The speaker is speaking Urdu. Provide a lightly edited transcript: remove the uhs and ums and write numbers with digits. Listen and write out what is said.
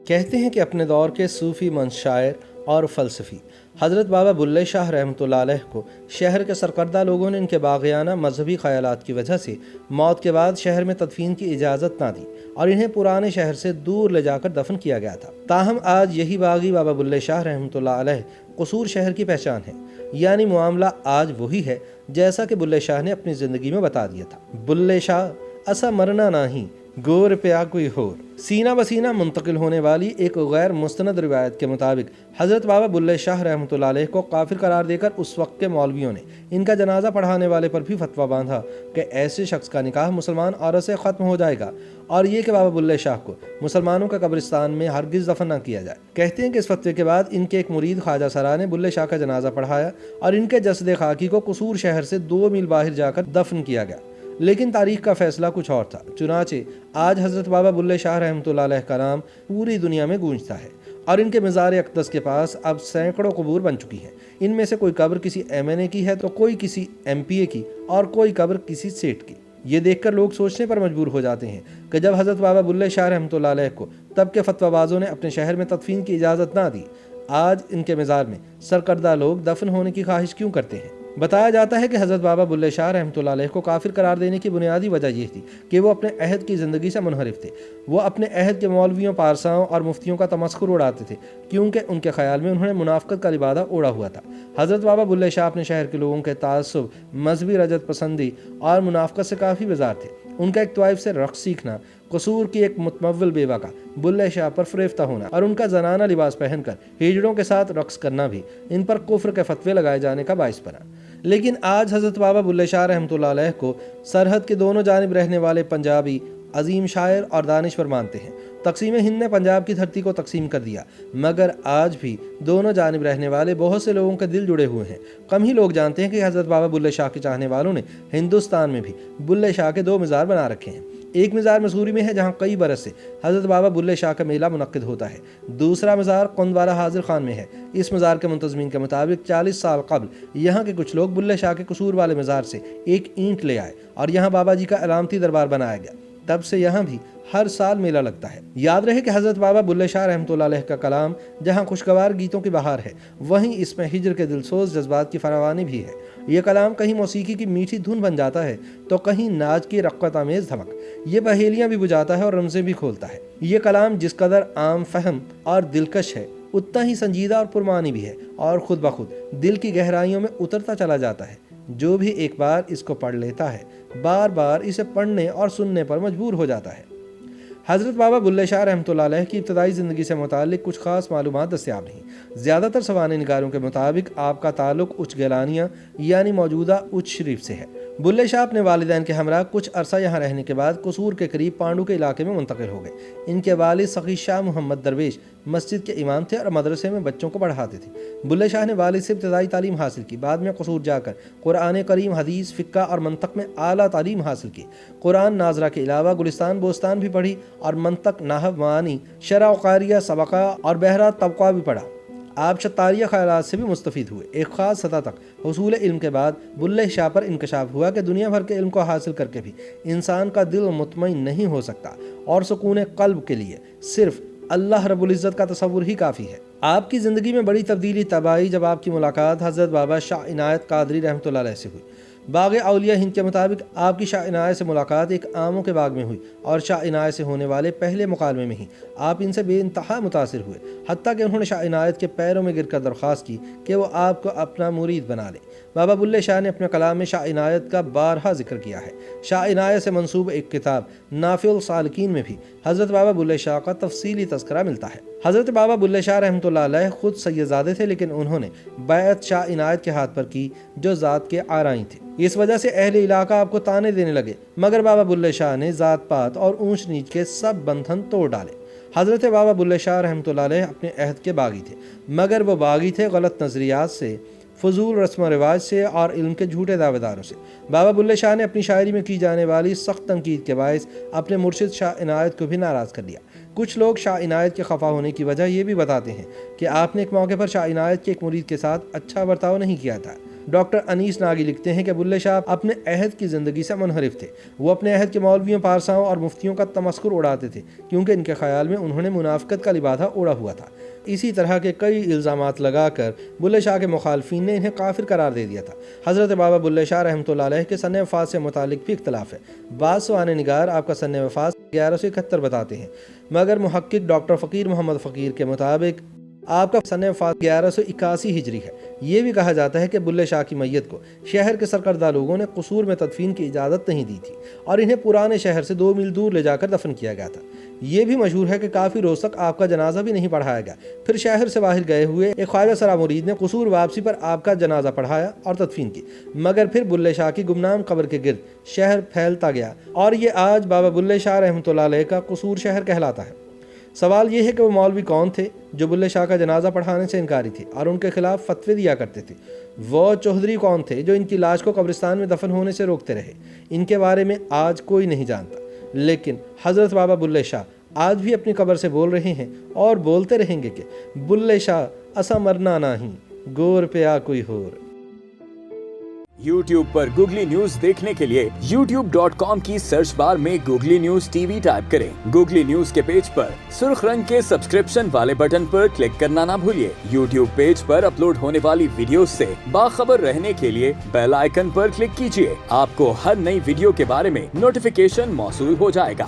کہتے ہیں کہ اپنے دور کے صوفی منص شاعر اور فلسفی حضرت بابا بلے شاہ رحمۃ اللہ علیہ کو شہر کے سرکردہ لوگوں نے ان کے باغیانہ مذہبی خیالات کی وجہ سے موت کے بعد شہر میں تدفین کی اجازت نہ دی اور انہیں پرانے شہر سے دور لے جا کر دفن کیا گیا تھا۔ تاہم آج یہی باغی بابا بلے شاہ رحمۃ اللہ علیہ قصور شہر کی پہچان ہے، یعنی معاملہ آج وہی ہے جیسا کہ بلے شاہ نے اپنی زندگی میں بتا دیا تھا۔ بلے شاہ اسا مرنا نہیں گور پیا کوئی ہور۔ سینہ بسینہ منتقل ہونے والی ایک غیر مستند روایت کے مطابق حضرت بابا بلے شاہ رحمۃ اللہ علیہ کو کافر قرار دے کر اس وقت کے مولویوں نے ان کا جنازہ پڑھانے والے پر بھی فتویٰ باندھا کہ ایسے شخص کا نکاح مسلمان عورت سے ختم ہو جائے گا، اور یہ کہ بابا بلے شاہ کو مسلمانوں کا قبرستان میں ہرگز دفن نہ کیا جائے۔ کہتے ہیں کہ اس فتوے کے بعد ان کے ایک مرید خواجہ سرا نے بلے شاہ کا جنازہ پڑھایا اور ان کے جسد خاکی کو قصور شہر سے 2 میل باہر جا کر دفن کیا گیا، لیکن تاریخ کا فیصلہ کچھ اور تھا۔ چنانچہ آج حضرت بابا بلے شاہ رحمۃ اللہ علیہ کا نام پوری دنیا میں گونجتا ہے اور ان کے مزار اقدس کے پاس اب سینکڑوں قبور بن چکی ہیں۔ ان میں سے کوئی قبر کسی MNA کی ہے تو کوئی کسی MPA کی اور کوئی قبر کسی سیٹ کی۔ یہ دیکھ کر لوگ سوچنے پر مجبور ہو جاتے ہیں کہ جب حضرت بابا بلے شاہ رحمۃ اللہ علیہ کو تب کے فتویٰ بازوں نے اپنے شہر میں تدفین کی اجازت نہ دی، آج ان کے مزار میں سرکردہ لوگ دفن ہونے کی خواہش کیوں کرتے ہیں؟ بتایا جاتا ہے کہ حضرت بابا بلے شاہ رحمۃ اللہ علیہ کو کافر قرار دینے کی بنیادی وجہ یہ تھی کہ وہ اپنے عہد کی زندگی سے منحرف تھے۔ وہ اپنے عہد کے مولویوں، پارساؤں اور مفتیوں کا تمسخر اڑاتے تھے، کیونکہ ان کے خیال میں انہوں نے منافقت کا لبادہ اوڑھا ہوا تھا۔ حضرت بابا بلے شاہ اپنے شہر کے لوگوں کے تعصب، مذہبی رجت پسندی اور منافقت سے کافی بیزار تھے۔ ان کا ایک طوائف سے رقص سیکھنا، قصور کی ایک متمول بیوہ کا بلے شاہ پر فریفتہ ہونا اور ان کا زنانہ لباس پہن کر ہیجڑوں کے ساتھ رقص کرنا بھی ان پر کفر کے فتوے لگائے جانے کا باعث بنا۔ لیکن آج حضرت بابا بلے شاہ رحمۃ اللہ علیہ کو سرحد کے دونوں جانب رہنے والے پنجابی عظیم شاعر اور دانشور مانتے ہیں۔ تقسیم ہند نے پنجاب کی دھرتی کو تقسیم کر دیا، مگر آج بھی دونوں جانب رہنے والے بہت سے لوگوں کے دل جڑے ہوئے ہیں۔ کم ہی لوگ جانتے ہیں کہ حضرت بابا بلے شاہ کے چاہنے والوں نے ہندوستان میں بھی بلے شاہ کے 2 مزار بنا رکھے ہیں۔ ایک مزار مسوری میں ہے جہاں کئی برس سے حضرت بابا بلے شاہ کا میلہ منعقد ہوتا ہے۔ دوسرا مزار قندوالہ حاضر خان میں ہے۔ اس مزار کے منتظمین کے مطابق 40 سال قبل یہاں کے کچھ لوگ بلے شاہ کے قصور والے مزار سے ایک اینٹ لے آئے اور یہاں بابا جی کا علامتی دربار بنایا گیا۔ تب سے یہاں بھی ہر سال میلہ لگتا ہے۔ یاد رہے کہ حضرت بابا بلے شاہ رحمۃ اللہ علیہ کا کلام جہاں خوشگوار گیتوں کی بہار ہے، وہیں اس میں ہجر کے دلسوز جذبات کی فراوانی بھی ہے۔ یہ کلام کہیں موسیقی کی میٹھی دھن بن جاتا ہے تو کہیں ناچ کی رقت آمیز دھمک۔ یہ پہیلیاں بھی بجاتا ہے اور رمزیں بھی کھولتا ہے۔ یہ کلام جس قدر عام فہم اور دلکش ہے، اتنا ہی سنجیدہ اور پرمعنی بھی ہے اور خود بخود دل کی گہرائیوں میں اترتا چلا جاتا ہے۔ جو بھی ایک بار اس کو پڑھ لیتا ہے، بار بار اسے پڑھنے اور سننے پر مجبور ہو جاتا ہے۔ حضرت بابا بلے شاہ رحمۃ اللہ علیہ کی ابتدائی زندگی سے متعلق کچھ خاص معلومات دستیاب نہیں۔ زیادہ تر سوانح نگاروں کے مطابق آپ کا تعلق اچ گیلانیہ یعنی موجودہ اچ شریف سے ہے۔ بلے شاہ اپنے والدین کے ہمراہ کچھ عرصہ یہاں رہنے کے بعد قصور کے قریب پانڈو کے علاقے میں منتقل ہو گئے۔ ان کے والد سخی شاہ محمد درویش مسجد کے امام تھے اور مدرسے میں بچوں کو پڑھاتے تھے۔ بلے شاہ نے والد سے ابتدائی تعلیم حاصل کی، بعد میں قصور جا کر قرآن کریم، حدیث، فقہ اور منطق میں اعلیٰ تعلیم حاصل کی۔ قرآن ناظرہ کے علاوہ گلستان بوستان بھی پڑھی اور منطق، نحو، معانی، شرع و قاریہ، سبقہ اور بہرہ طبقہ بھی پڑھا۔ آپ شطاریہ خیالات سے بھی مستفید ہوئے۔ ایک خاص سطح تک حصول علم کے بعد بلے شاہ پر انکشاف ہوا کہ دنیا بھر کے علم کو حاصل کر کے بھی انسان کا دل مطمئن نہیں ہو سکتا اور سکون قلب کے لیے صرف اللہ رب العزت کا تصور ہی کافی ہے۔ آپ کی زندگی میں بڑی تبدیلی تب آئی جب آپ کی ملاقات حضرت بابا شاہ عنایت قادری رحمۃ اللہ علیہ سے ہوئی۔ باغ اولیاء ہند کے مطابق آپ کی شاہ عنایت سے ملاقات ایک آموں کے باغ میں ہوئی اور شاہ عنایت سے ہونے والے پہلے مکالمے میں ہی آپ ان سے بے انتہا متاثر ہوئے، حتیٰ کہ انہوں نے شاہ عنایت کے پیروں میں گر کر درخواست کی کہ وہ آپ کو اپنا مرید بنا لے۔ بابا بلے شاہ نے اپنے کلام میں شاہ عنایت کا بارہا ذکر کیا ہے۔ شاہ عنایت سے منسوب ایک کتاب نافع السالکین میں بھی حضرت بابا بلے شاہ کا تفصیلی تذکرہ ملتا ہے۔ حضرت بابا بلے شاہ رحمۃ اللہ علیہ خود سیدزادے تھے، لیکن انہوں نے بیعت شاہ عنایت کے ہاتھ پر کی جو ذات کے آرائیں تھے۔ اس وجہ سے اہل علاقہ آپ کو تانے دینے لگے، مگر بابا بلے شاہ نے ذات پات اور اونچ نیچ کے سب بندھن توڑ ڈالے۔ حضرت بابا بلے شاہ رحمۃ اللہ علیہ اپنے عہد کے باغی تھے، مگر وہ باغی تھے غلط نظریات سے، فضول رسم و رواج سے اور علم کے جھوٹے دعوے داروں سے۔ بابا بلے شاہ نے اپنی شاعری میں کی جانے والی سخت تنقید کے باعث اپنے مرشد شاہ عنایت کو بھی ناراض کر لیا۔ کچھ لوگ شاہ عنایت کے خفا ہونے کی وجہ یہ بھی بتاتے ہیں کہ آپ نے ایک موقع پر شاہ عنایت کے ایک مرید کے ساتھ اچھا برتاؤ نہیں کیا تھا۔ ڈاکٹر انیس ناگی لکھتے ہیں کہ بلے شاہ اپنے عہد کی زندگی سے منحرف تھے۔ وہ اپنے عہد کے مولویوں، پارساؤں اور مفتیوں کا تمسخر اڑاتے تھے کیونکہ ان کے خیال میں انہوں نے منافقت کا لبادہ اوڑھا ہوا تھا۔ اسی طرح کے کئی الزامات لگا کر بلے شاہ کے مخالفین نے انہیں کافر قرار دے دیا تھا۔ حضرت بابا بلے شاہ رحمۃ اللہ علیہ کے سن وفات سے متعلق بھی اختلاف ہے۔ بعض سوانح نگار آپ کا سن وفات 1171 بتاتے ہیں، مگر محقق ڈاکٹر فقیر محمد فقیر کے مطابق آپ کا سن وفات 1181 ہجری ہے۔ یہ بھی کہا جاتا ہے کہ بلے شاہ کی میت کو شہر کے سرکردہ لوگوں نے قصور میں تدفین کی اجازت نہیں دی تھی اور انہیں پرانے شہر سے 2 میل دور لے جا کر دفن کیا گیا تھا۔ یہ بھی مشہور ہے کہ کافی روز تک آپ کا جنازہ بھی نہیں پڑھایا گیا۔ پھر شہر سے باہر گئے ہوئے ایک خواجہ سرا مرید نے قصور واپسی پر آپ کا جنازہ پڑھایا اور تدفین کی، مگر پھر بلے شاہ کی گمنام قبر کے گرد شہر پھیلتا گیا اور یہ آج بابا بلے شاہ رحمۃ اللہ علیہ کا قصور شہر کہلاتا ہے۔ سوال یہ ہے کہ وہ مولوی کون تھے جو بلے شاہ کا جنازہ پڑھانے سے انکاری تھے اور ان کے خلاف فتوے دیا کرتے تھے؟ وہ چودھری کون تھے جو ان کی لاش کو قبرستان میں دفن ہونے سے روکتے رہے؟ ان کے بارے میں آج کوئی نہیں جانتا، لیکن حضرت بابا بلے شاہ آج بھی اپنی قبر سے بول رہے ہیں اور بولتے رہیں گے کہ بلے شاہ اسا مرنا نہیں، گور پہ آ کوئی ہور۔ YouTube پر گوگلی نیوز دیکھنے کے لیے youtube.com کی سرچ بار میں googly news T V type کریں۔ گوگلی نیوز کے پیج پر سرخ رنگ کے سبسکرپشن والے بٹن پر کلک کرنا نہ بھولیے۔ YouTube پیج پر اپلوڈ ہونے والی ویڈیوز سے باخبر رہنے کے لیے بیل آئیکن پر کلک کیجیے۔ آپ کو ہر نئی ویڈیو کے بارے میں نوٹیفیکیشن موصول ہو جائے گا۔